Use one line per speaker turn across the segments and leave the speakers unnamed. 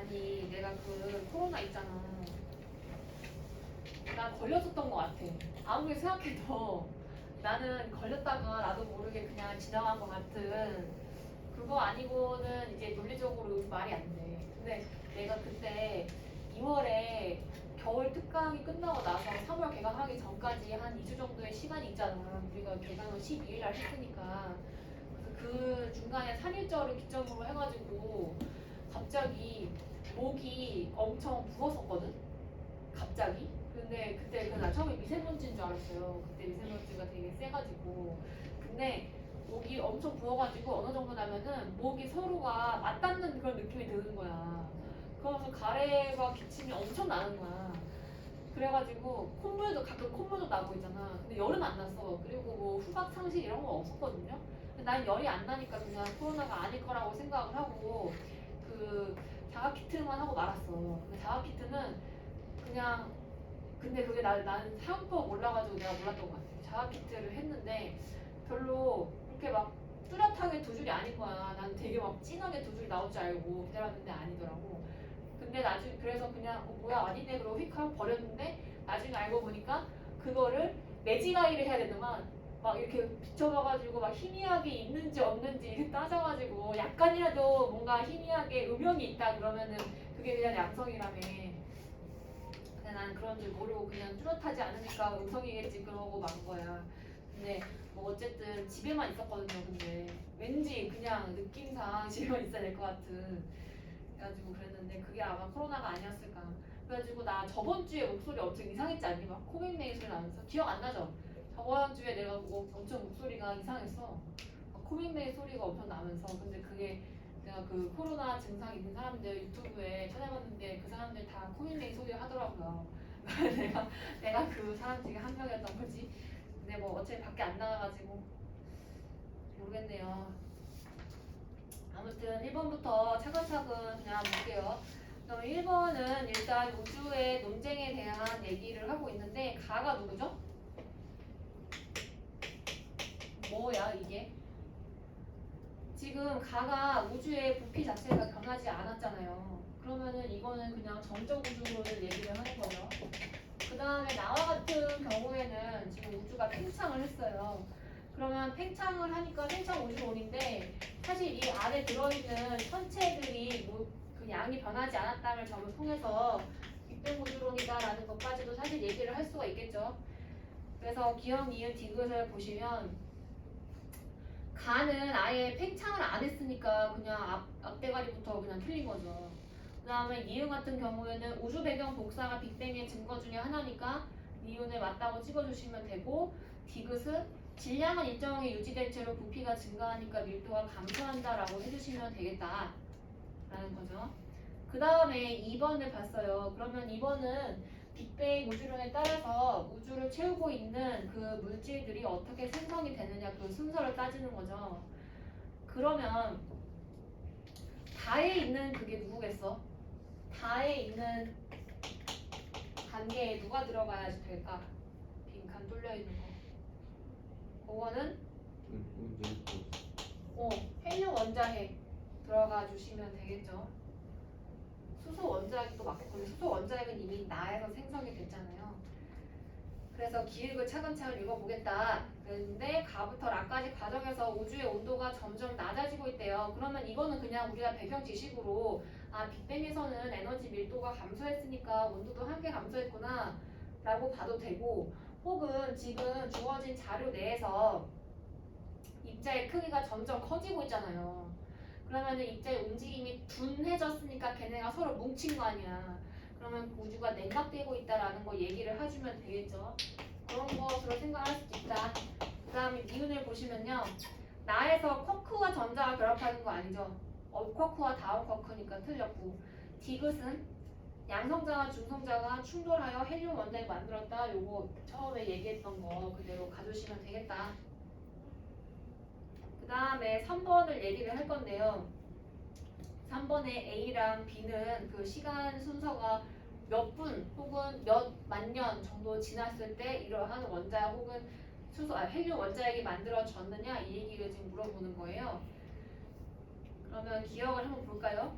아니 내가 그 코로나 있잖아. 나 걸렸었던 것 같아. 아무리 생각해도 나는 걸렸다가 나도 모르게 그냥 지나간 것 같은 그거 아니고는 이제 논리적으로 말이 안 돼. 근데 내가 그때 2월에 겨울 특강이 끝나고 나서 3월 개강하기 전까지 한 2주 정도의 시간이 있잖아. 우리가 개강은 12일 날 했으니까. 그래서 그 중간에 3일절을 기점으로 해가지고 갑자기 목이 엄청 부었었거든? 갑자기? 근데 그때 나 처음에 미세먼지인 줄 알았어요. 그때 미세먼지가 되게 세가지고. 근데 목이 엄청 부어가지고 어느 정도 나면은 목이 서로가 맞닿는 그런 느낌이 드는 거야. 그러면서 가래가 기침이 엄청 나는 거야. 그래가지고 콧물도 가끔 콧물도 나고 있잖아. 근데 열은 안 났어. 그리고 뭐 후각 상실 이런 거 없었거든요. 근데 난 열이 안 나니까 그냥 코로나가 아닐 거라고 생각을 하고 그 자가 키트만 하고 말았어. 근데 자가 키트는 그냥 근데 그게 나는 사용법 몰라가지고 내가 몰랐던 것 같아. 자가 키트를 했는데 별로 그렇게 막 뚜렷하게 두 줄이 아닌 거야. 난 되게 막 진하게 두 줄이 나올 줄 알고 기다렸는데 아니더라고. 근데 나중에 그래서 그냥 뭐야 아니네 그러고 휙 하고 버렸는데 나중에 알고 보니까 그거를 매지가이를 해야 되더만 막 이렇게 비춰봐가지고 막 희미하게 있는지 없는지 이렇게 따져가지고 약간이라도 뭔가 희미하게 음영이 있다 그러면은 그게 그냥 양성이라며. 근데 난 그런 줄 모르고 그냥 뚜렷하지 않으니까 음성이겠지 그러고 만 거야. 근데 뭐 어쨌든 집에만 있었거든요. 근데 왠지 그냥 느낌상 집에만 있어야 될 것 같은. 그래가지고 그랬는데 그게 아마 코로나가 아니었을까. 그래가지고 나 저번 주에 목소리 엄청 이상했지 않니? 막 코맹맹이 소리 나면서 기억 안 나죠? 저번 주에 내가 뭐 엄청 목소리가 이상했어. 막 코맹맹이 소리가 엄청 나면서 근데 그게 내가 그 코로나 증상 있는 사람들 유튜브에 찾아봤는데 그 사람들 다 코맹맹이 소리 하더라고요. 내가 그 사람 중에 한 명이었던 거지. 근데 뭐 어차피 밖에 안 나가가지고 모르겠네요. 아무튼 1번부터 차근차근 그냥 볼게요. 그럼 1번은 일단 우주의 논쟁에 대한 얘기를 하고 있는데 가가 누구죠? 뭐야 이게? 지금 가가 우주의 부피 자체가 변하지 않았잖아요. 그러면은 이거는 그냥 정적 우주를 얘기를 하는 거죠. 그 다음에 나와 같은 경우에는 지금 우주가 팽창을 했어요. 그러면 팽창을 하니까 팽창 우주론인데 사실 이 안에 들어있는 천체들이 그 양이 변하지 않았다는 점을 통해서 빅뱅 우주론이다라는 것까지도 사실 얘기를 할 수가 있겠죠. 그래서 기억, 니은, 디귿을 보시면 가는 아예 팽창을 안 했으니까 그냥 앞대가리부터 그냥 틀린 거죠. 그 다음에 니은 같은 경우에는 우주 배경 복사가 빅뱅의 증거 중에 하나니까 니은을 맞다고 찍어주시면 되고 디귿은 질량은 일정하게 유지된 채로 부피가 증가하니까 밀도가 감소한다라고 해주시면 되겠다 라는 거죠. 그 다음에 2번을 봤어요. 그러면 2번은 빅뱅 우주론에 따라서 우주를 채우고 있는 그 물질들이 어떻게 생성이 되느냐 그 순서를 따지는 거죠. 그러면 다에 있는 그게 누구겠어? 다에 있는 단계에 누가 들어가야지 될까? 빈칸 뚫려 있는 거. 그거는 헬륨 원자핵 들어가 주시면 되겠죠. 수소 원자핵도 맞겠고 수소 원자핵은 이미 나에서 생성이 됐잖아요. 그래서 기획을 차근차근 읽어보겠다 그랬는데 가부터 라까지 과정에서 우주의 온도가 점점 낮아지고 있대요. 그러면 이거는 그냥 우리가 배경 지식으로 아 빅뱅에서는 에너지 밀도가 감소했으니까 온도도 함께 감소했구나 라고 봐도 되고 혹은 지금 주어진 자료 내에서 입자의 크기가 점점 커지고 있잖아요. 그러면 입자의 움직임이 둔해졌으니까 걔네가 서로 뭉친 거 아니야. 그러면 우주가 냉각되고 있다라는 거 얘기를 해주면 되겠죠. 그런 것으로 생각할 수도 있다. 그 다음에 니은을 보시면요. 나에서 쿼크와 전자가 결합하는 거 아니죠. 쿼크와 다운 쿼크니까 틀렸고 디귿은 양성자와 중성자가 충돌하여 헬륨 원자를 만들었다. 요거 처음에 얘기했던 거 그대로 가주시면 되겠다. 그 다음에 3번을 얘기를 할 건데요. 3번의 A랑 B는 그 시간 순서가 몇 분 혹은 몇 만 년 정도 지났을 때 이러한 원자 혹은 헬륨 원자핵이 만들어졌느냐 이 얘기를 지금 물어보는 거예요. 그러면 기억을 한번 볼까요?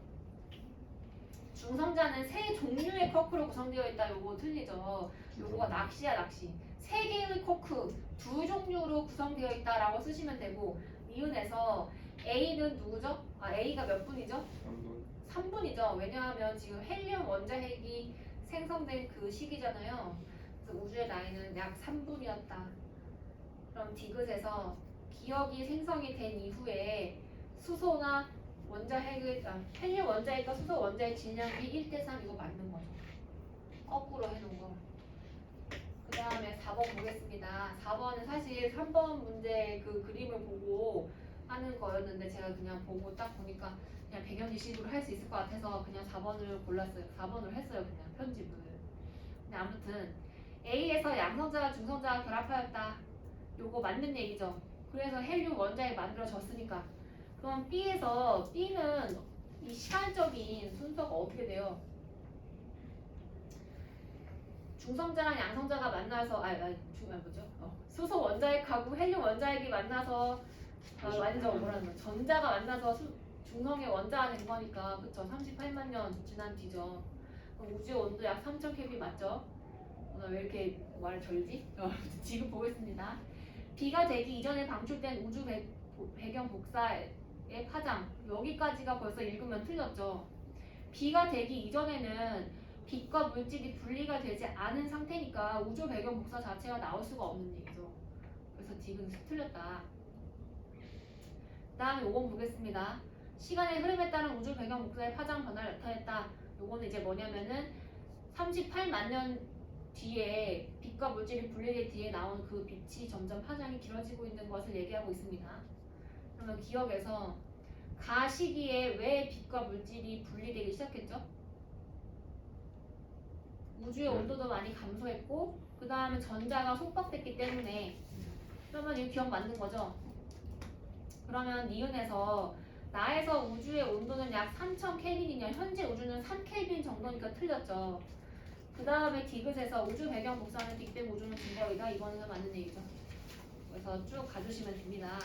중성자는 세 종류의 코크로 구성되어 있다. 요거 틀리죠. 요거가 낚시야 낚시. 세 개의 코크 두 종류로 구성되어 있다라고 쓰시면 되고 니은에서 A는 누구죠? A가 몇 분이죠? 3분이죠. 왜냐하면 지금 헬륨 원자핵이 생성된 그 시기잖아요. 그래서 우주의 나이는 약 3분이었다. 그럼 디귿에서 기억이 생성이 된 이후에 수소나 원자핵의 헬륨 원자핵과 수소 원자핵 질량이 1대3 이거 맞는 거죠. 거꾸로 해놓은 거. 그 다음에 4번 보겠습니다. 4번은 사실 3번 문제 그 그림을 보고 하는 거였는데 제가 그냥 보고 딱 보니까 그냥 배경지식으로 할 수 있을 것 같아서 그냥 4번을 골랐어요. 4번으로 했어요. 그냥 편집을. 근데 아무튼 A에서 양성자와 중성자가 결합하였다. 요거 맞는 얘기죠. 그래서 헬륨 원자핵이 만들어졌으니까. 그럼 B에서 B는 이 시간적인 순서가 어떻게 돼요? 중성자랑 양성자가 만나서 뭐죠? 수소 원자핵하고 헬륨 원자핵이 만나서 완전 뭐라는 거 전자가 만나서 중성의 원자가 된 거니까 그쵸? 38만 년 지난 뒤죠. 그럼 우주의 온도 약 3000 K 맞죠? 오늘 왜 이렇게 말을 절지? 지금 보겠습니다. B가 되기 이전에 방출된 우주 배경 복사의 파장 여기까지가 벌써 읽으면 틀렸죠. B가 되기 이전에는 빛과 물질이 분리가 되지 않은 상태니까 우주 배경 복사 자체가 나올 수가 없는 얘기죠. 그래서 D는 틀렸다. 그 다음에 5번 보겠습니다. 시간의 흐름에 따른 우주 배경 복사의 파장 변화를 나타냈다. 요거는 이제 뭐냐면은 38만 년 뒤에 빛과 물질이 분리된 뒤에 나온 그 빛이 점점 파장이 길어지고 있는 것을 얘기하고 있습니다. 그러면 기억에서 가 시기에 왜 빛과 물질이 분리되기 시작했죠? 우주의 온도도 많이 감소했고 그 다음에 전자가 속박됐기 때문에 그러면 이거 기억 맞는 거죠? 그러면 니은에서 나에서 우주의 온도는 약 3000켈빈이냐 현재 우주는 3켈빈 정도니까 틀렸죠. 그 다음에 디귿에서 우주 배경 복사는 빅뱅 우주는 증거이다. 이거는 맞는 얘기죠. 그래서 쭉 가주시면 됩니다.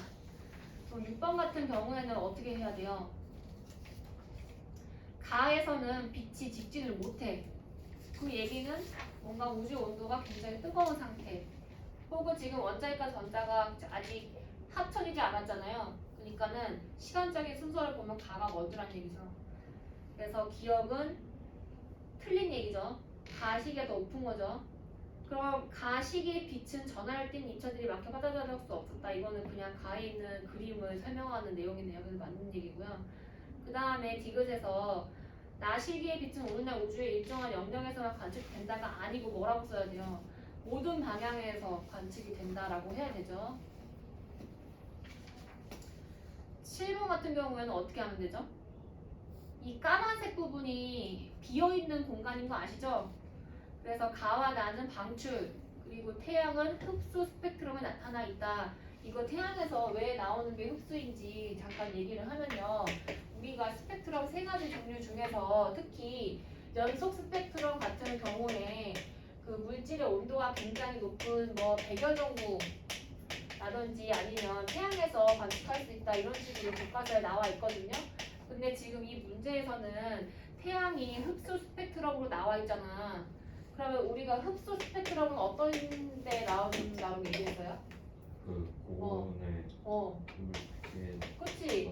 그럼 6번 같은 경우에는 어떻게 해야 돼요? 가에서는 빛이 직진을 못해. 그 얘기는 뭔가 우주 온도가 굉장히 뜨거운 상태. 혹은 지금 원자핵과 전자가 아직 합쳐지지 않았잖아요. 그러니까는 시간적인 순서를 보면 가가 먼저란 얘기죠. 그래서 기억은 틀린 얘기죠. 가시기가 더 높은 거죠. 그럼 가시기의 빛은 전하를 띤 입자들이 막혀 받아들일 수 없었다. 이거는 그냥 가에 있는 그림을 설명하는 내용이네요. 그래서 맞는 얘기고요. 그 다음에 디귿에서 나시기의 빛은 오늘날 우주의 일정한 영역에서만 관측된다가 아니고 뭐라고 써야 돼요? 모든 방향에서 관측이 된다라고 해야 되죠. 7번 같은 경우에는 어떻게 하면 되죠? 이 까만색 부분이 비어있는 공간인 거 아시죠? 그래서 가와 나는 방출, 그리고 태양은 흡수 스펙트럼에 나타나 있다. 이거 태양에서 왜 나오는 게 흡수인지 잠깐 얘기를 하면요. 우리가 스펙트럼 세 가지 종류 중에서 특히 연속 스펙트럼 같은 경우에 그 물질의 온도가 굉장히 높은 뭐 백열전구라든지 아니면 태양에서 관측할 수 있다 이런 식으로 교과서에 나와 있거든요. 근데 지금 이 문제에서는 태양이 흡수 스펙트럼으로 나와 있잖아. 그러면 우리가 흡수 스펙트럼은 어떤 데 나오는 얘기했어요?
그 고온의 물질
그치?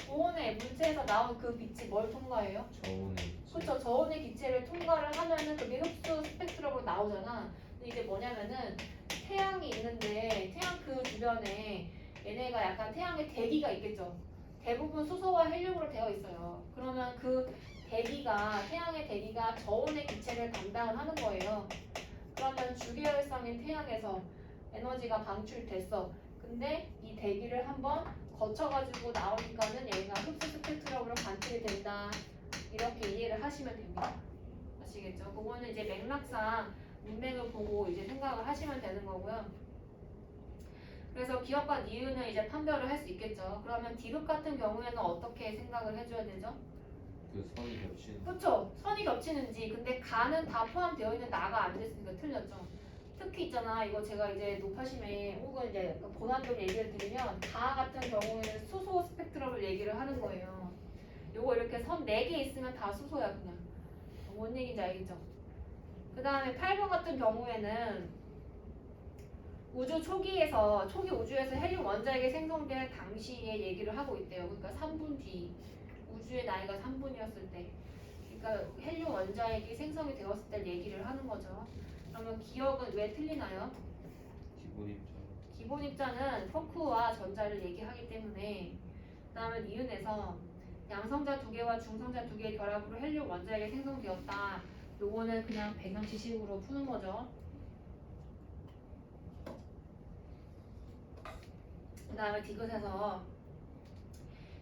고온의 물체에서 나온 그 빛이 뭘 통과해요?
저온의
그쵸? 저온의 기체를 통과를 하면은 그게 흡수 스펙트럼으로 나오잖아. 근데 이게 뭐냐면은 태양이 있는데 태양 그 주변에 얘네가 약간 태양의 대기가 있겠죠. 대부분 수소와 헬륨으로 되어 있어요. 그러면 그 대기가 태양의 대기가 저온의 기체를 담당하는 거예요. 그러면 주계열성인 태양에서 에너지가 방출됐어. 근데 이 대기를 한번 거쳐가지고 나오니까는 얘가 흡수 스펙트럼으로 관측이 된다. 이렇게 이해를 하시면 됩니다. 아시겠죠? 그거는 이제 맥락상 문맥을 보고 이제 생각을 하시면 되는 거고요. 그래서 기억과 니은은 이제 판별을 할 수 있겠죠. 그러면 디귿 같은 경우에는 어떻게 생각을 해줘야 되죠?
그 선이 겹치는
그쵸? 선이 겹치는지. 근데 가는 다 포함되어 있는 나가 안 됐으니까 틀렸죠. 특히 있잖아. 이거 제가 이제 높아심에 혹은 이제 고난도 얘기를 드리면 가 같은 경우에는 수소 스펙트럼을 얘기를 하는 거예요. 요거 이렇게 선 4개 있으면 다 수소야 그냥. 뭔 얘기인지 알겠죠? 그 다음에 8번 같은 경우에는 우주 초기에서 초기 우주에서 헬륨 원자핵이 생성될 당시의 얘기를 하고 있대요. 그러니까 3분 뒤 우주의 나이가 3분이었을 때, 그러니까 헬륨 원자핵이 생성이 되었을 때 얘기를 하는 거죠. 그러면 기억은 왜 틀리나요?
기본 입장.
기본 입자는 쿼크와 전자를 얘기하기 때문에. 그다음에 니은에서 양성자 두 개와 중성자 두 개의 결합으로 헬륨 원자핵이 생성되었다. 요거는 그냥 배경지식으로 푸는 거죠. 그 다음에 디귿에서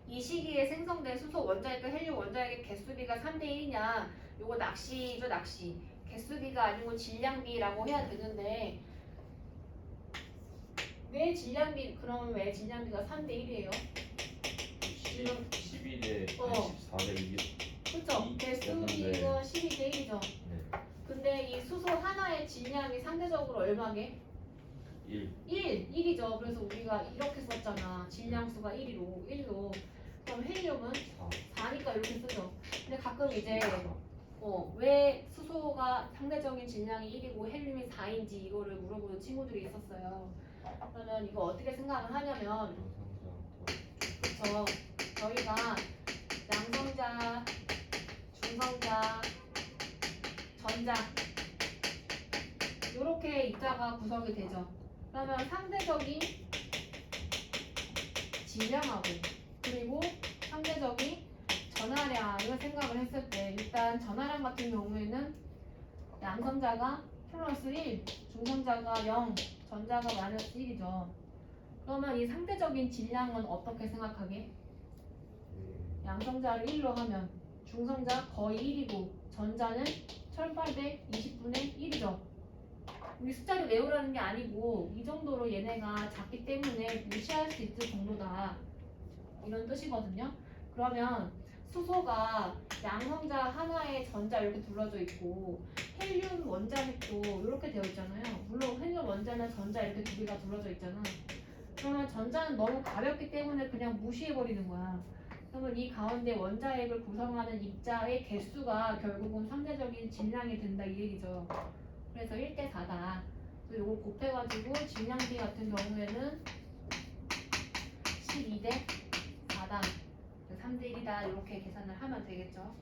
이 시기에 생성된 수소 원자핵과 헬륨 원자핵의 개수비가 3대 1이냐, 요거 낚시죠. 낚시. 개수비가 아니고 질량비라고 해야 되는데 왜 질량비, 그럼 왜 질량비가 3대 1이에요?
11에 14대 2.
그쵸? 개수비가 12대 1이죠.
네.
근데 이 수소 하나의 질량이 상대적으로 얼마게?
1.
1이죠. 그래서 우리가 이렇게 썼잖아. 질량수가 1로. 그럼 헬륨은 4니까 이렇게 쓰죠. 근데 가끔 이제 왜 수소가 상대적인 질량이 1이고 헬륨이 4인지 이거를 물어보는 친구들이 있었어요. 그러면 이거 어떻게 생각을 하냐면, 그쵸? 저희가 양성자, 중성자, 전자 이렇게 입자가 구성이 되죠. 그러면 상대적인 질량하고 그리고 상대적인 전하량을 생각을 했을 때, 일단 전하량 같은 경우에는 양성자가 플러스 1, 중성자가 0, 전자가 마이너스 1이죠. 그러면 이 상대적인 질량은 어떻게 생각하게? 양성자를 1로 하면 중성자 거의 1이고 전자는 1800 20분의 1이죠. 우리 숫자를 외우라는 게 아니고 이 정도로 얘네가 작기 때문에 무시할 수 있을 정도다, 이런 뜻이거든요. 그러면 수소가 양성자 하나에 전자 이렇게 둘러져 있고 헬륨 원자핵도 이렇게 되어 있잖아요. 물론 헬륨 원자는 전자 이렇게 두 개가 둘러져 있잖아. 그러면 전자는 너무 가볍기 때문에 그냥 무시해버리는 거야. 그러면 이 가운데 원자핵을 구성하는 입자의 개수가 결국은 상대적인 질량이 된다, 이 얘기죠. 그래서 1대 4다. 그래서 이거 곱해가지고 질량비 같은 경우에는 12대 4다. 3대 1이다. 이렇게 계산을 하면 되겠죠.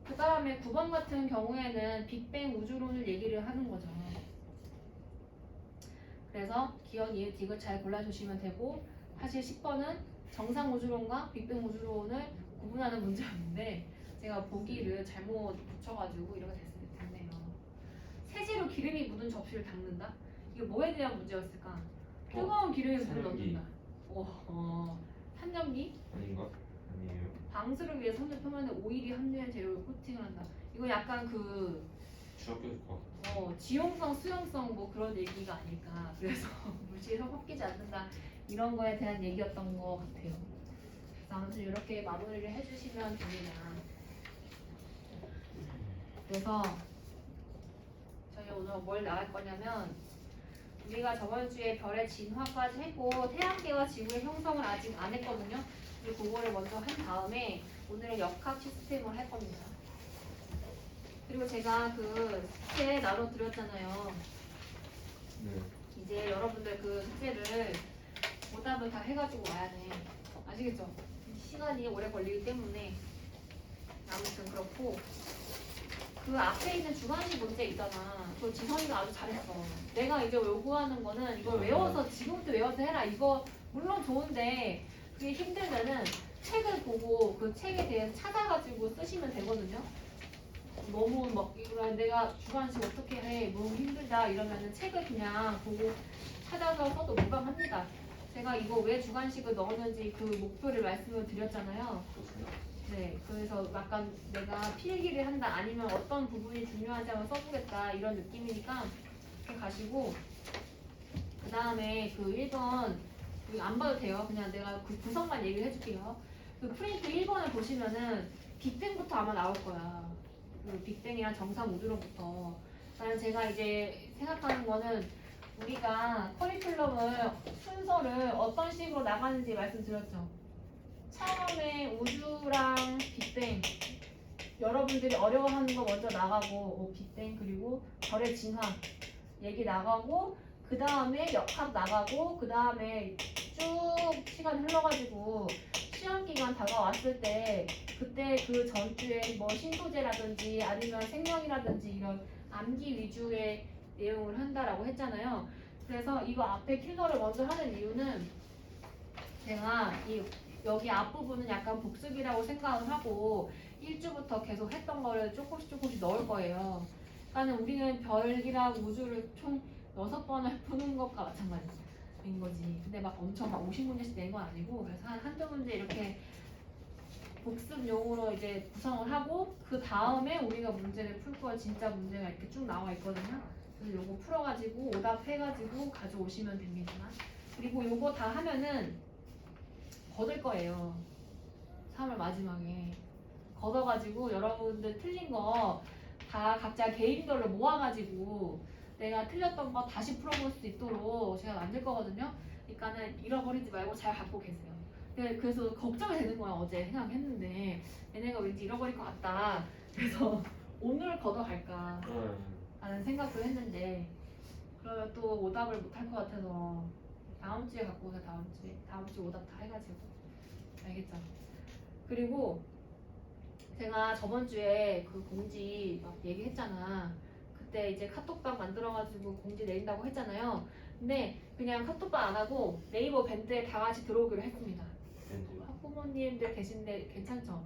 그 다음에 9번 같은 경우에는 빅뱅 우주론을 얘기를 하는 거죠. 그래서 기억, 이웃, 디귿 잘 골라주시면 되고, 사실 10번은 정상 우주론과 빅뱅 우주론을 구분하는 문제였는데 제가 보기를 잘못 붙여가지고 이렇게 됐네요. 세제로 기름이 묻은 접시를 닦는다? 이거 뭐에 대한 문제였을까? 뜨거운 기름이 물을 넣는다. 산염기?
아닌가? 아니에요.
방수를 위해 섬유 표면에 오일이 함유된 재료를 코팅을 한다. 이거 약간 그
중학교에서 봐.
지용성, 수용성 뭐 그런 얘기가 아닐까. 그래서 물질에서 섞이지 않는다, 이런 거에 대한 얘기였던 것 같아요. 그래서 아무튼 이렇게 마무리를 해주시면 됩니다. 그래서 저희 오늘 뭘 나갈 거냐면, 우리가 저번 주에 별의 진화까지 했고 태양계와 지구의 형성을 아직 안 했거든요. 그리고 그거를 먼저 한 다음에 오늘은 역학 시스템을 할 겁니다. 그리고 제가 그 숙제 나눠드렸잖아요.
네.
이제 여러분들 그 숙제를 오답을 다 해가지고 와야 돼. 아시겠죠? 시간이 오래 걸리기 때문에. 아무튼 그렇고, 그 앞에 있는 주관식 문제 있잖아. 그거 지성이가 아주 잘했어. 내가 이제 요구하는 거는 이걸 외워서 지금부터 외워서 해라. 이거 물론 좋은데 그게 힘들면은 책을 보고 그 책에 대해서 찾아가지고 쓰시면 되거든요. 너무 막 이거 내가 주관식 어떻게 해, 너무 힘들다 이러면은 책을 그냥 보고 찾아서 써도 무방합니다. 제가 이거 왜 주관식을 넣었는지 그 목표를 말씀을 드렸잖아요. 네, 그래서 약간 내가 필기를 한다 아니면 어떤 부분이 중요하지 하면 써보겠다 이런 느낌이니까 이렇게 가시고, 그 다음에 그 1번 이거 안 봐도 돼요. 그냥 내가 그 구성만 얘기를 해줄게요. 그 프린트 1번을 보시면은 빅뱅부터 아마 나올 거야. 그 빅뱅이랑 정상 우주론부터. 나는 제가 이제 생각하는 거는 우리가 커리큘럼을 순서를 어떤 식으로 나가는지 말씀드렸죠. 처음에 우주랑 빅뱅 여러분들이 어려워하는 거 먼저 나가고 빅뱅 그리고 별의 진화 얘기 나가고 그 다음에 역학 나가고 그 다음에 쭉 시간 흘러가지고 시험 기간 다가왔을 때 그때 그 전주에 뭐 신소재라든지 아니면 생명이라든지 이런 암기 위주의 내용을 한다라고 했잖아요. 그래서 이거 앞에 킬러를 먼저 하는 이유는 제가 여기 앞부분은 약간 복습이라고 생각을 하고 1주부터 계속 했던 거를 조금씩 넣을 거예요. 그러니까 우리는 별이랑 우주를 총 6번을 푸는 것과 마찬가지인 거지. 근데 막 엄청 막 50문제씩 낸 건 아니고 그래서 한두 문제 이렇게 복습용으로 이제 구성을 하고 그 다음에 우리가 문제를 풀 거야. 진짜 문제가 이렇게 쭉 나와 있거든요. 그래서 요거 풀어가지고 오답해가지고 가져오시면 됩니다. 그리고 요거 다 하면은 거둘 거예요. 3월 마지막에 걷어가지고 여러분들 틀린 거 다 각자 개인별로 모아가지고 내가 틀렸던 거 다시 풀어볼 수 있도록 제가 만들 거거든요. 그러니까는 잃어버리지 말고 잘 갖고 계세요. 그래서 걱정이 되는 거야. 어제 생각했는데 얘네가 왠지 잃어버릴 것 같다. 그래서 오늘 걷어갈까 라는 생각도 했는데 그러면 또 오답을 못할 것 같아서 다음 주에 갖고 오세요. 다음 주 오답 다 해가지고. 알겠죠? 그리고 제가 저번 주에 그 공지 막 얘기했잖아. 그때 이제 카톡방 만들어가지고 공지 내린다고 했잖아요. 근데 그냥 카톡방 안 하고 네이버 밴드에 다 같이 들어오기로 했습니다. 학부모님들 계신데 괜찮죠?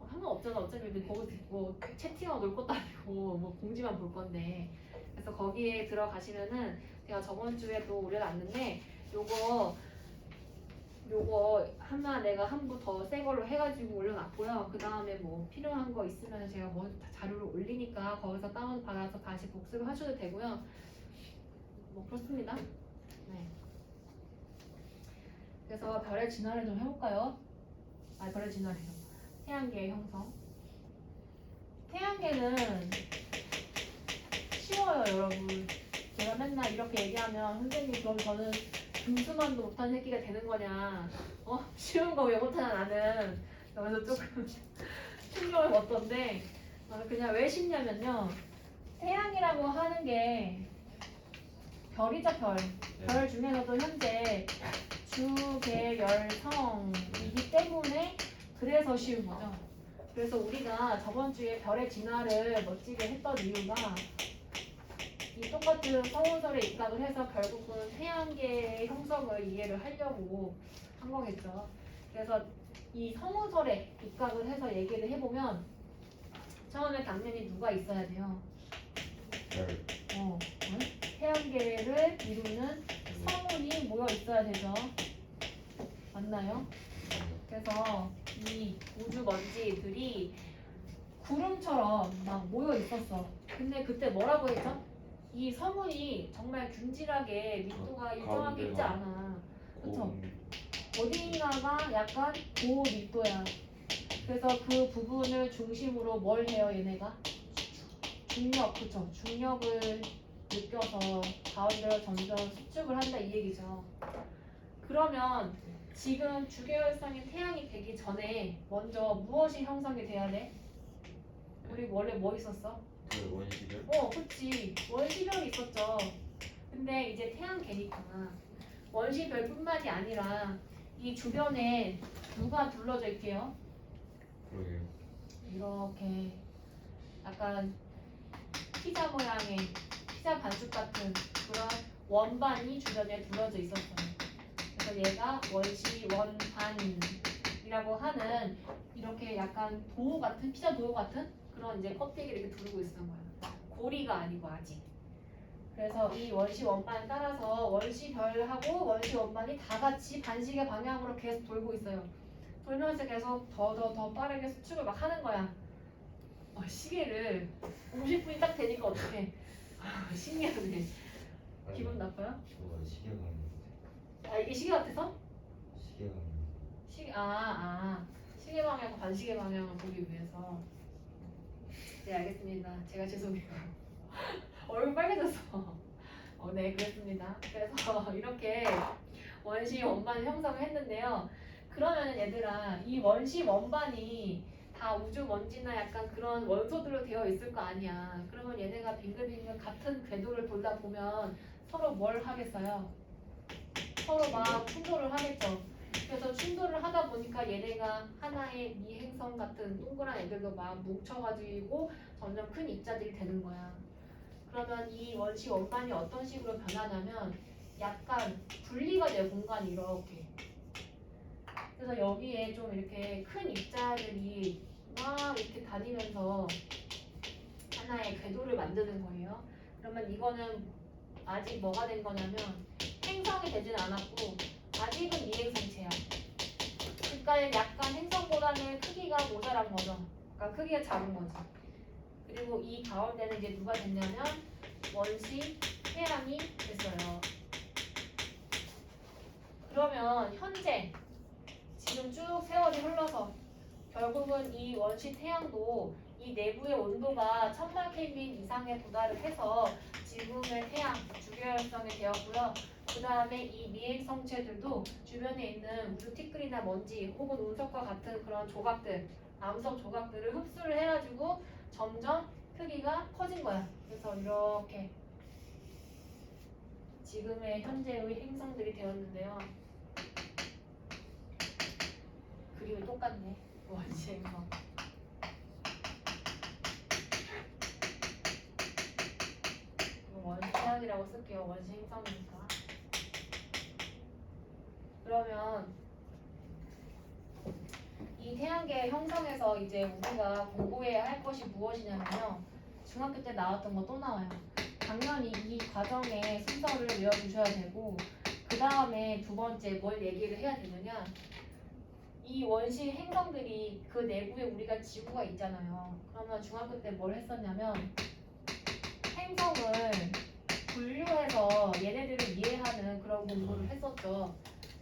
상관없잖아. 어차피 거기 뭐 채팅하고 놀 것도 아니고 뭐 공지만 볼 건데. 그래서 거기에 들어가시면은 제가 저번 주에 또 올려놨는데 요거 하나 내가 한 부 더 새 걸로 해가지고 올려놨고요. 그 다음에 뭐 필요한 거 있으면 제가 뭐 자료를 올리니까 거기서 다운 받아서 다시 복습을 하셔도 되고요. 뭐 그렇습니다. 네. 그래서 별의 진화를 좀 해볼까요? 별의 진화래요. 태양계의 형성. 태양계는 쉬워요, 여러분. 제가 맨날 이렇게 얘기하면 선생님 그럼 저는 등수만도 못한 새끼가 되는 거냐? 쉬운 거 왜 못하냐 나는. 그래서 조금 충격을 먹던데 나는 그냥 왜 쉽냐면요. 태양이라고 하는 게 별이죠, 별. 별 중에서도 현재 주, 계, 열, 성이기 때문에 그래서 쉬운 거죠. 그래서 우리가 저번 주에 별의 진화를 멋지게 했던 이유가 이 똑같은 서문설에 입각을 해서 결국은 태양계의 형성을 이해를 하려고 한 거겠죠. 그래서 이 서문설에 입각을 해서 얘기를 해보면 처음에 당연히 누가 있어야 돼요? 태양계를 이루는 성운이 모여 있어야 되죠. 맞나요? 그래서 이 우주 먼지들이 구름처럼 막 모여 있었어. 근데 그때 뭐라고 했죠? 이 성운이 정말 균질하게密도가 일정하게 있지 않아. 그쵸? 어딘가가 약간 고밀도야. 그래서 그 부분을 중심으로 뭘 해요, 얘네가? 중력, 그쵸? 중력을 느껴서 가운데로 점점 수축을 한다 이 얘기죠. 그러면 지금 주계열성인 태양이 되기 전에 먼저 무엇이 형성이 돼야 돼? 우리 원래 뭐 있었어?
원시별?
그치. 원시별이 있었죠. 근데 이제 태양계니까 원시별뿐만이 아니라 이 주변에 누가 둘러져 있게요?
그러게요.
이렇게 약간 피자 모양의 피자 반죽 같은 그런 원반이 주변에 둘러져 있었어요. 그래서 얘가 원시원반이라고 하는 이렇게 약간 도우 같은 피자 도우 같은 그런 이제 껍데기를 이렇게 두르고 있는 거야. 고리가 아니고 아직. 그래서 이 원시원반에 따라서 원시별하고 원시원반이 다 같이 반시계 방향으로 계속 돌고 있어요. 돌면서 계속 더 빠르게 수축을 막 하는 거야. 시계를 50분이 딱 되니까 어떡해. 신기하네. 기분 나빠요?
저거 시계가 있는데
이게 시계 같아서?
시계가
시계 방향과 반시계 방향을 보기 위해서. 네, 알겠습니다. 제가 죄송해요. 얼굴 빨개졌어. 네, 그랬습니다. 그래서 이렇게 원시 원반을 형성을 했는데요. 그러면 얘들아, 이 원시 원반이 다 우주 먼지나 약간 그런 원소들로 되어 있을 거 아니야. 그러면 얘네가 빙글빙글 같은 궤도를 돌다 보면 서로 뭘 하겠어요? 서로 막 충돌을 하겠죠. 그래서 충돌을 하다 보니까 얘네가 하나의 미행성 같은 동그란 애들도 막 뭉쳐가지고 점점 큰 입자들이 되는 거야. 그러면 이 원시 원반이 어떤 식으로 변하냐면 약간 분리가 돼요. 공간이 이렇게. 그래서 여기에 좀 이렇게 큰 입자들이 막 이렇게 다니면서 하나의 궤도를 만드는 거예요. 그러면 이거는 아직 뭐가 된 거냐면 행성이 되진 않았고 아직은 미행성체야. 그러니까 약간 행성보다는 크기가 모자란 거죠. 그러니까 크기가 작은 거지. 그리고 이 가운데는 이제 누가 됐냐면 원시 태양이 됐어요. 그러면 현재 지금 쭉 세월이 흘러서 결국은 이 원시 태양도 이 내부의 온도가 1000만 켈빈 이상에 도달을 해서 지금의 태양 주계열성이 되었고요. 그 다음에 이 미행성체들도 주변에 있는 우주 티끌이나 먼지 혹은 운석과 같은 그런 조각들, 암석 조각들을 흡수를 해가지고 점점 크기가 커진 거야. 그래서 이렇게 지금의 현재의 행성들이 되었는데요. 그림이 똑같네. 원시 행성. 원시 태양이라고 쓸게요. 원시 행성이니까. 그러면 이 태양계 형성에서 이제 우리가 공부해야 할 것이 무엇이냐면요. 중학교 때 나왔던 거 또 나와요. 당연히 이 과정의 순서를 외워두셔야 되고 그 다음에 두 번째 뭘 얘기를 해야 되느냐. 이 원시 행성들이 그 내부에 우리가 지구가 있잖아요. 그러면 중학교 때 뭘 했었냐면 행성을 분류해서 얘네들을 이해하는 그런 공부를 했었죠.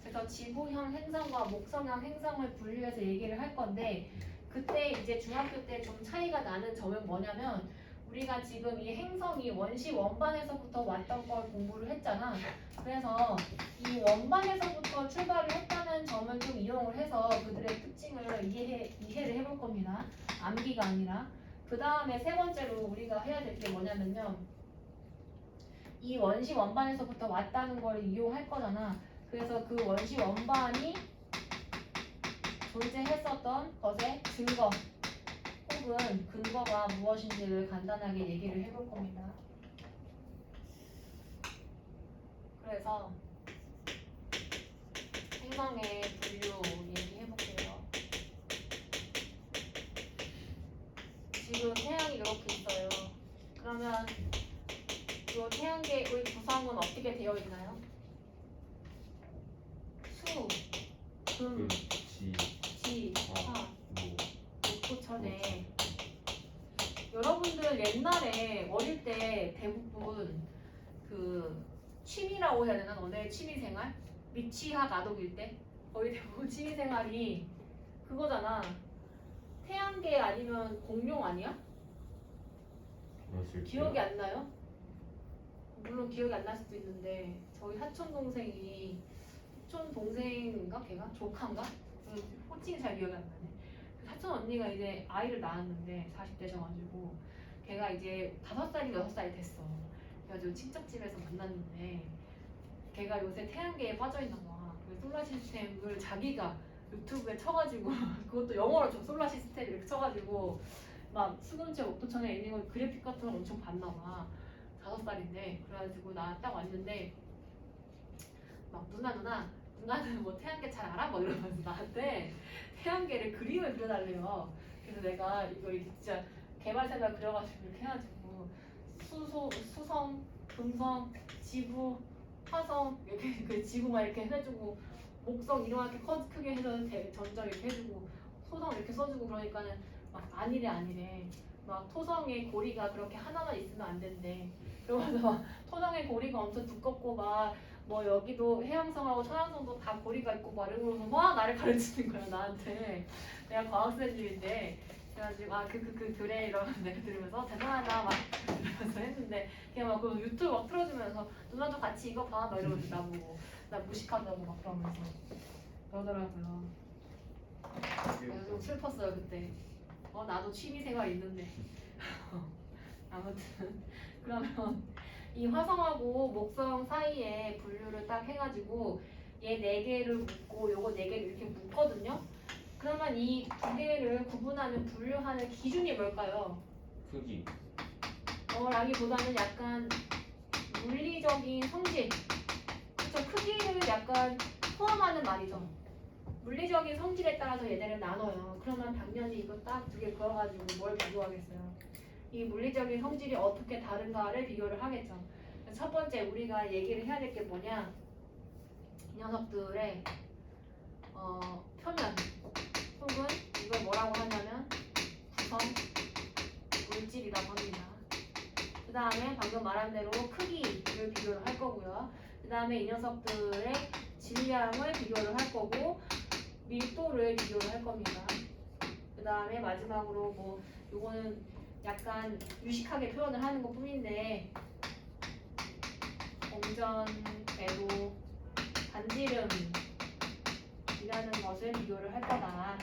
그래서 지구형 행성과 목성형 행성을 분류해서 얘기를 할 건데 그때 이제 중학교 때 좀 차이가 나는 점은 뭐냐면 우리가 지금 이 행성이 원시 원반에서부터 왔던 걸 공부를 했잖아. 그래서 이 원반에서부터 출발을 했다는 점을 좀 이용을 해서 그들의 특징을 이해를 해볼 겁니다. 암기가 아니라. 그 다음에 세 번째로 우리가 해야 될 게 뭐냐면요. 이 원시 원반에서부터 왔다는 걸 이용할 거잖아. 그래서 그 원시 원반이 존재했었던 것의 증거 혹은 근거가 무엇인지를 간단하게 얘기를 해볼 겁니다. 그래서 행성의 분류 얘기해볼게요. 지금 태양이 이렇게 있어요. 그러면 이 태양계의 구성은 어떻게 되어 있나요? 수, 금, 지, 화, 목토천에 여러분들 옛날에 어릴 때 대부분 그 취미라고 해야 되나? 너네 취미생활? 미취학 아동일 때 거의 대부분 취미생활이 그거잖아. 태양계 아니면 공룡 아니야? 기억이 안 나요? 물론 기억이 안 날 수도 있는데 저희 사촌 동생이 사촌 동생인가 걔가 조카인가? 호칭이 잘 기억이 안 나네. 사촌 언니가 이제 아이를 낳았는데 40대셔가지고 걔가 이제 5살이 6살이 됐어. 그래가지고 친척집에서 만났는데 걔가 요새 태양계에 빠져있나 봐. 그 솔라 시스템을 자기가 유튜브에 쳐가지고 그것도 영어로 좀 솔라 시스템 이렇게 쳐가지고 막 수금체 목토천에 있는 거 그래픽 같은 걸 엄청 봤나 봐. 5살인데 그래가지고 나 딱 왔는데 막 누나는 뭐 태양계 잘 알아? 뭐 이러면서 나한테 태양계를 그림을 그려달래요. 그래서 내가 이거 진짜 개발사가 그려가지고 이렇게 해가지고 수성, 금성, 지구, 화성 이렇게 그 지구만 이렇게 해주고 목성 이렇게 크게 해서 전점 이렇게 해주고 토성 이렇게 써주고 그러니까는 막 아니래. 막 토성의 고리가 그렇게 하나만 있으면 안 된대. 그러면서 막 토성의 고리가 엄청 두껍고 막 뭐 여기도 해양성하고 천왕성도 다 고리가 있고 막 이러면서 막 나를 가르치는 거야 나한테. 내가 과학선생님인데 그래가지고 그래 이러면서 내가 들으면서 대단하다 막 이러면서 했는데 그냥 막 그 유튜브 막 틀어주면서 누나도 같이 이거 봐 막 이러면서 나보고 나 무식하다고 막 그러면서 그러더라고요. 그래서 좀 슬펐어요 그때. 나도 취미생활 있는데. 아무튼 그러면 이 화성하고 목성 사이에 분류를 딱 해가지고 얘 4개를 묶고 요거 4개를 이렇게 묶거든요. 그러면 이 2개를 구분하는 분류하는 기준이 뭘까요?
크기.
라기보다는 약간 물리적인 성질. 그쵸? 크기를 약간 포함하는 말이죠. 물리적인 성질에 따라서 얘네를 나눠요. 그러면 당연히 이거 딱 2개 그어가지고 뭘 비교하겠어요? 이 물리적인 성질이 어떻게 다른가를 비교를 하겠죠. 첫 번째 우리가 얘기를 해야 될 게 뭐냐? 이 녀석들의 표면 혹은 이걸 뭐라고 하냐면 구성 물질이라고 합니다. 그 다음에 방금 말한 대로 크기를 비교를 할 거고요. 그 다음에 이 녀석들의 질량을 비교를 할 거고 밀도를 비교를 할 겁니다. 그 다음에 마지막으로 뭐 요거는 약간 유식하게 표현을 하는 것 뿐인데 공전, 궤도, 반지름이라는 것을 비교를 할 거다.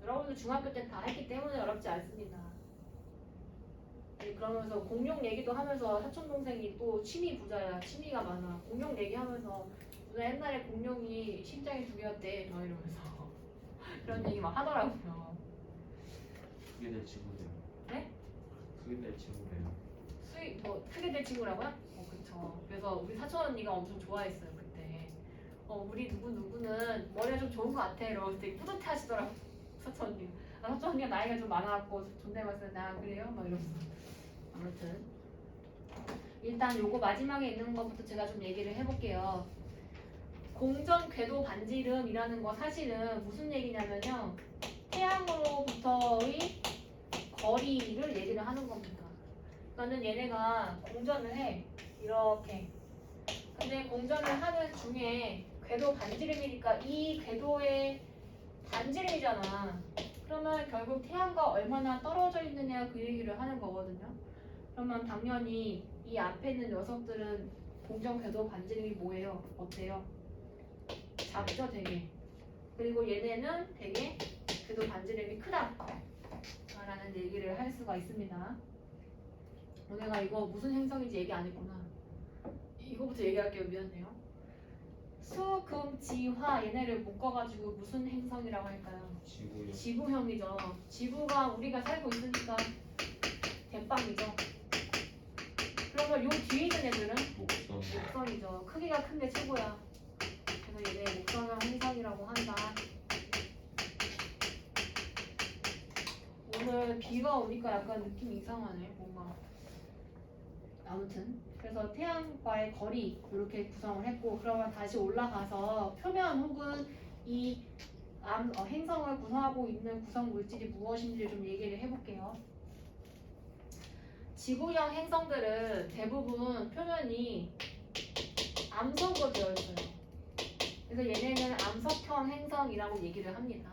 여러분도 중학교 때 다 했기 때문에 어렵지 않습니다. 네, 그러면서 공룡 얘기도 하면서 사촌 동생이 또 취미 부자야. 취미가 많아. 공룡 얘기하면서 누나 옛날에 공룡이 심장이 2개였대. 막 이러면서 그런 얘기 막 하더라고요.
크게 될 친구들.
네?
크게 될 친구들.
수익 뭐 크게 될 친구라고요? 그쵸. 그래서 우리 사촌 언니가 엄청 좋아했어요 그때. 우리 누구는 머리가 좀 좋은 것 같아. 이러면서 되게 뿌듯해하시더라고 사촌 언니. 사촌 언니가 나이가 좀 많아갖고 존댓말 쓰는데 아 그래요? 막 이러면서. 아무튼 일단 요거 마지막에 있는 것부터 제가 좀 얘기를 해볼게요. 공전 궤도 반지름이라는 거 사실은 무슨 얘기냐면요. 태양으로부터의 거리를 얘기를 하는 겁니다. 그러니까는 얘네가 공전을 해 이렇게. 근데 공전을 하는 중에 궤도 반지름이니까 이 궤도의 반지름이잖아. 그러면 결국 태양과 얼마나 떨어져 있느냐 그 얘기를 하는 거거든요. 그러면 당연히 이 앞에 있는 녀석들은 공전 궤도 반지름이 뭐예요? 어때요? 작죠 되게. 그리고 얘네는 되게 궤도 반지름이 크다 라는 얘기를 할 수가 있습니다. 내가 이거 무슨 행성인지 얘기 안 했구나. 이거부터 얘기할게요. 미안해요. 수, 금, 지, 화 얘네를 묶어가지고 무슨 행성이라고 할까요?
지구요.
지구형이죠. 지구가 우리가 살고 있으니까 대빵이죠. 그러면 요 뒤에 있는 애들은
목성.
목성이죠. 크기가 큰 게 최고야. 그래서 얘네 목성형 행성이라고 한다. 오늘 비가 오니까 약간 느낌이 이상하네. 뭔가. 아무튼 그래서 태양과의 거리 이렇게 구성을 했고 그러면 다시 올라가서 표면 혹은 이 행성을 구성하고 있는 구성 물질이 무엇인지 좀 얘기를 해볼게요. 지구형 행성들은 대부분 표면이 암석으로 되어 있어요. 그래서 얘네는 암석형 행성이라고 얘기를 합니다.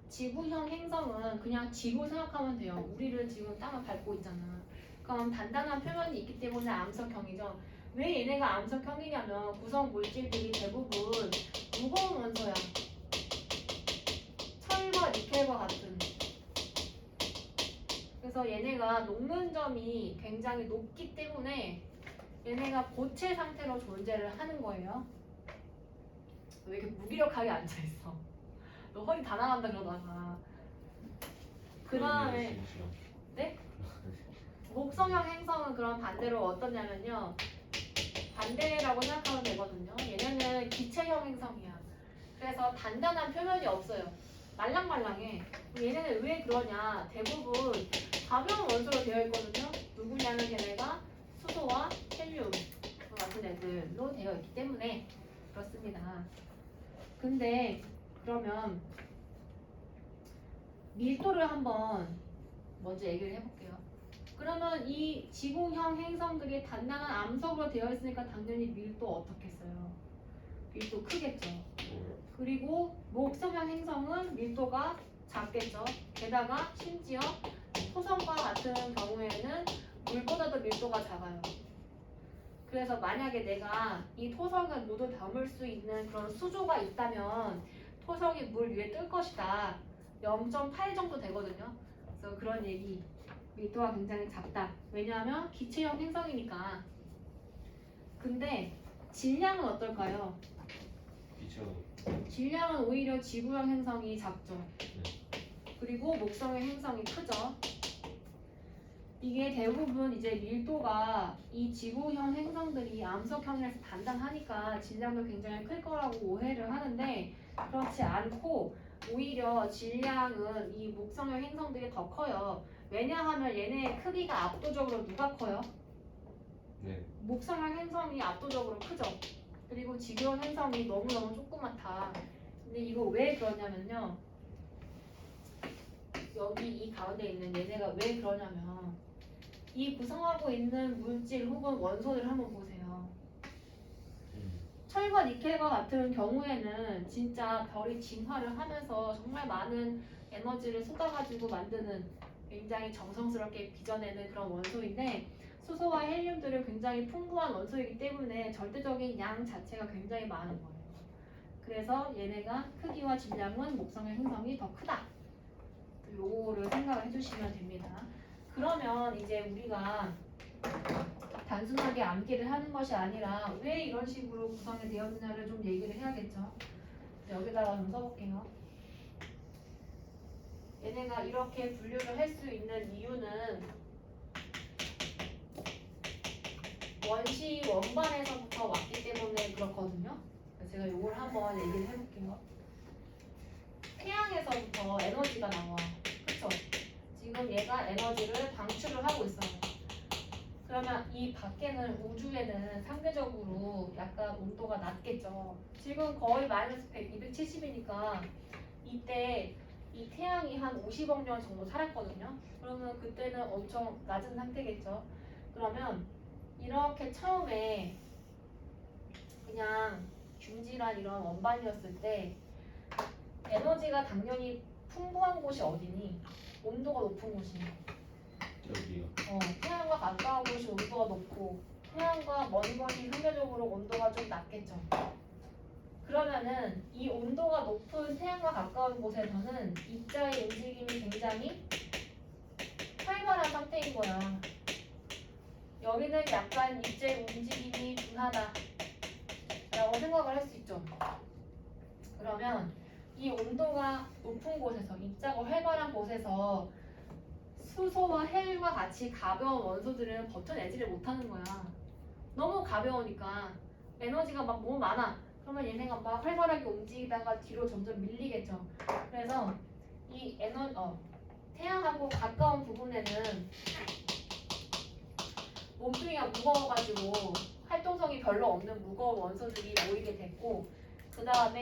지구형 행성은 그냥 지구 생각하면 돼요. 우리는 지금 땅을 밟고 있잖아. 그럼 단단한 표면이 있기 때문에 암석형이죠. 왜 얘네가 암석형이냐면 구성 물질들이 대부분 무거운 원소야. 철과 니켈과 같은. 그래서 얘네가 녹는 점이 굉장히 높기 때문에 얘네가 고체 상태로 존재를 하는 거예요. 왜 이렇게 무기력하게 앉아있어? 너 허리 다 나간다 그러다가. 그 다음에 네? 목성형 행성은 그럼 반대로 어떠냐면요. 반대라고 생각하면 되거든요. 얘네는 기체형 행성이야. 그래서 단단한 표면이 없어요. 말랑말랑해. 얘네는 왜 그러냐. 대부분 가벼운 원소로 되어 있거든요. 누구냐면 걔네가 수소와 헬륨 같은 애들로 되어 있기 때문에 그렇습니다. 근데 그러면 밀도를 한번 먼저 얘기를 해볼게요. 그러면 이 지구형 행성들이 단단한 암석으로 되어 있으니까 당연히 밀도 어떻겠어요? 밀도 크겠죠. 그리고 목성형 행성은 밀도가 작겠죠. 게다가 심지어 토성과 같은 경우에는 물보다도 밀도가 작아요. 그래서 만약에 내가 이 토성을 모두 담을 수 있는 그런 수조가 있다면 토성이 물 위에 뜰 것이다 0.8 정도 되거든요. 그래서 그런 얘기. 밀도가 굉장히 작다. 왜냐하면 기체형 행성이니까. 근데 질량은 어떨까요?
기초.
질량은 오히려 지구형 행성이 작죠.
네.
그리고 목성의 행성이 크죠. 이게 대부분 이제 밀도가 이 지구형 행성들이 암석형에서 단단하니까 질량도 굉장히 클 거라고 오해를 하는데 그렇지 않고 오히려 질량은 이 목성형 행성들이 더 커요. 왜냐하면 얘네의 크기가 압도적으로 누가 커요?
네.
목성형 행성이 압도적으로 크죠. 그리고 지구형 행성이 너무너무 조그맣다. 근데 이거 왜 그러냐면요. 여기 이 가운데 있는 얘네가 왜 그러냐면 이 구성하고 있는 물질 혹은 원소를 한번 보세요. 철과 니켈과 같은 경우에는 진짜 별이 진화를 하면서 정말 많은 에너지를 쏟아가지고 만드는 굉장히 정성스럽게 빚어내는 그런 원소인데 수소와 헬륨들은 굉장히 풍부한 원소이기 때문에 절대적인 양 자체가 굉장히 많은 거예요. 그래서 얘네가 크기와 질량은 목성의 행성이 더 크다. 요거를 생각을 해주시면 됩니다. 그러면 이제 우리가 단순하게 암기를 하는 것이 아니라 왜 이런 식으로 구성이 되었느냐를 좀 얘기를 해야겠죠. 여기다가 좀 써볼게요. 얘네가 이렇게 분류를 할 수 있는 이유는 원시 원반에서부터 왔기 때문에 그렇거든요. 제가 요걸 한번 얘기를 해볼게요. 태양에서부터 에너지가 나와. 그쵸? 지금 얘가 에너지를 방출을 하고 있어요. 그러면 이 밖에는 우주에는 상대적으로 약간 온도가 낮겠죠. 지금 거의 마이너스 100, 270이니까 이때 이 태양이 한 50억 년 정도 살았거든요. 그러면 그때는 엄청 낮은 상태겠죠. 그러면 이렇게 처음에 그냥 균질한 이런 원반이었을 때 에너지가 당연히 풍부한 곳이 어디니? 온도가 높은 곳이니.
여기요.
태양과 가까운 곳이 온도가 높고 태양과 먼 곳이 상대적으로 온도가 좀 낮겠죠. 그러면은 이 온도가 높은 태양과 가까운 곳에서는 입자의 움직임이 굉장히 활발한 상태인 거야. 여기는 약간 입자의 움직임이 둔하다 라고 생각을 할 수 있죠. 그러면 이 온도가 높은 곳에서 입자가 활발한 곳에서 수소와 헬과 같이 가벼운 원소들은 버텨내지를 못하는 거야. 너무 가벼우니까 에너지가 막 너무 많아. 그러면 얘네가 막 활발하게 움직이다가 뒤로 점점 밀리겠죠. 그래서 이 태양하고 가까운 부분에는 몸뚱이가 무거워가지고 활동성이 별로 없는 무거운 원소들이 모이게 됐고 그 다음에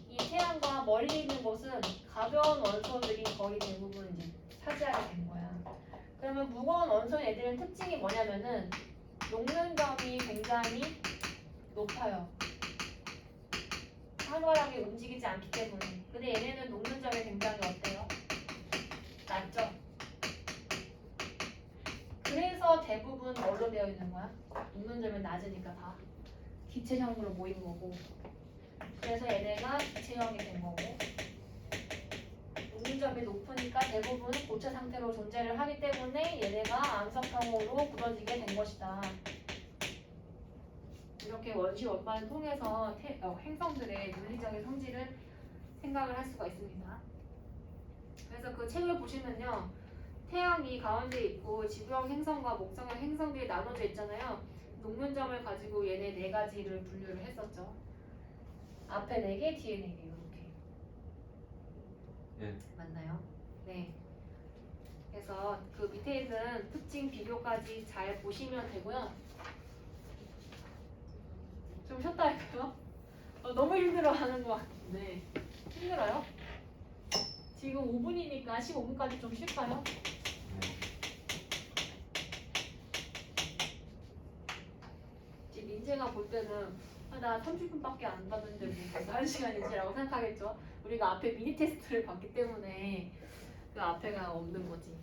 이 태양과 멀리 있는 곳은 가벼운 원소들이 거의 대부분 이제 차지하게 된 거야. 그러면 무거운 원소 애들의 특징이 뭐냐면은 녹는 점이 굉장히 높아요. 활발하게 움직이지 않기 때문에. 근데 얘네는 녹는 점이 굉장히 어때요? 낮죠? 그래서 대부분 뭘로 되어 있는 거야? 녹는 점이 낮으니까 다 기체형으로 모인 거고. 그래서 얘네가 기체형이 된 거고. 녹는 점이 높으니까 대부분 고체 상태로 존재를 하기 때문에 얘네가 암석형으로 굳어지게 된 것이다. 이렇게 원시 원반을 통해서 행성들의 물리적인 성질을 생각을 할 수가 있습니다. 그래서 그 책을 보시면요. 태양이 가운데 있고 지구형 행성과 목성형 행성들이 나눠져 있잖아요. 녹는 점을 가지고 얘네 네 가지를 분류를 했었죠. 앞에 4개, 뒤에 4개 이렇게.
네.
맞나요? 네. 그래서 그 밑에 있는 특징 비교까지 잘 보시면 되고요. 좀 쉬었다 할까요? 너무 힘들어하는 것 같은데 힘들어요? 지금 5분이니까 15분까지 좀 쉴까요? 지금 민재가 볼 때는 나 30분밖에 안 받는데 뭐 벌써 1시간이지라고 생각하겠죠? 우리가 앞에 미니 테스트를 봤기 때문에 그 앞에가 없는 거지.